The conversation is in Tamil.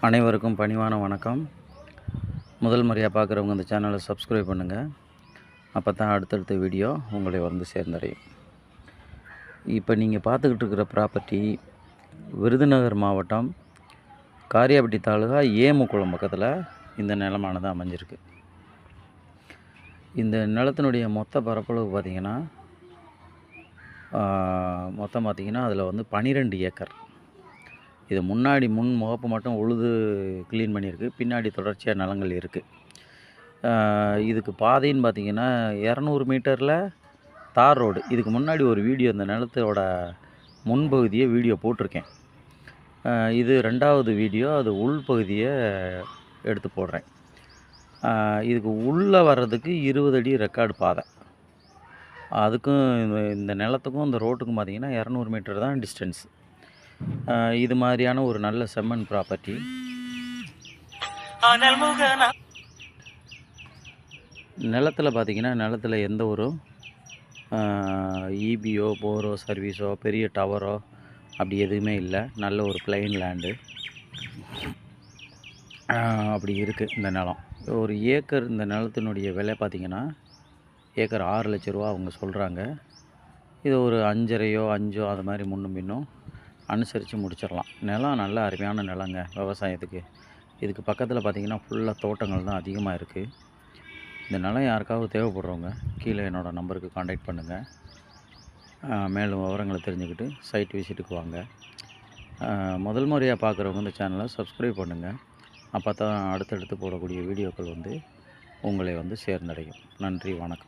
அனைவருக்கும் பணிவான வணக்கம். முதல் முறையாக பார்க்குறவங்க இந்த சேனலை சப்ஸ்கிரைப் பண்ணுங்கள். அப்போ தான் அடுத்தடுத்த வீடியோ உங்களை வந்து சேர்ந்தடையும். இப்போ நீங்கள் பார்த்துக்கிட்டு இருக்கிற ப்ராப்பர்ட்டி விருதுநகர் மாவட்டம் காரியாபட்டி தாலுகா ஏமுக்குளம் பக்கத்தில் இந்த நிலமானது அமைஞ்சிருக்கு. இந்த நிலத்தினுடைய மொத்த பரப்பளவு பார்த்திங்கன்னா அதில் வந்து 12 ஏக்கர். இது முன்னாடி முன் முகப்பு மட்டும் உழுது க்ளீன் பண்ணியிருக்கு. பின்னாடி தொடர்ச்சியாக நிலங்கள் இருக்குது. இதுக்கு பாதைன்னு பார்த்திங்கன்னா 200 மீட்டரில் தார் ரோடு. இதுக்கு முன்னாடி ஒரு வீடியோ இந்த நிலத்தோட முன்பகுதியை வீடியோ போட்டிருக்கேன். இது 2வது வீடியோ. அது உள்பகுதியை எடுத்து போடுறேன். இதுக்கு உள்ளே வர்றதுக்கு 20 அடி ரெக்கார்டு பாதை. அதுக்கும் இந்த நிலத்துக்கும் இந்த ரோட்டுக்கும் பார்த்திங்கன்னா 200 மீட்டர் தான் டிஸ்டன்ஸ். இது மாதிரியான ஒரு நல்ல செம்மண் ப்ராப்பர்ட்டி. நிலத்தில் பார்த்திங்கன்னா நிலத்தில் எந்த ஒரு இபியோ போரோ சர்வீஸோ பெரிய டவரோ அப்படி எதுவுமே இல்லை. நல்ல ஒரு பிளைன் லேண்டு அப்படி இருக்குது இந்த நிலம். ஒரு ஏக்கர் இந்த நிலத்தினுடைய விலை பார்த்திங்கன்னா ஏக்கர் 6 லட்ச ரூபா அவங்க சொல்கிறாங்க. இது ஒரு 5.5 அது மாதிரி முன்னும் பின்னும் அனுசரித்து முடிச்சிடலாம். நிலம் நல்ல அருமையான நிலங்க விவசாயத்துக்கு. இதுக்கு பக்கத்தில் பார்த்திங்கன்னா ஃபுல்லாக தோட்டங்கள் தான் அதிகமாக இருக்குது. இந்த நிலம் யாருக்காவது தேவைப்படுறவங்க கீழே என்னோடய நம்பருக்கு காண்டாக்ட் பண்ணுங்கள். மேலும் விவரங்களை தெரிஞ்சுக்கிட்டு சைட் விசிட்டுக்கு வாங்க. முதல் முறையாக பார்க்குறவங்க இந்த சேனலை சப்ஸ்கிரைப் பண்ணுங்கள். அப்போ தான் அடுத்தடுத்து போடக்கூடிய வீடியோக்கள் வந்து உங்களை வந்து சேர்ந்தடையும். நன்றி, வணக்கம்.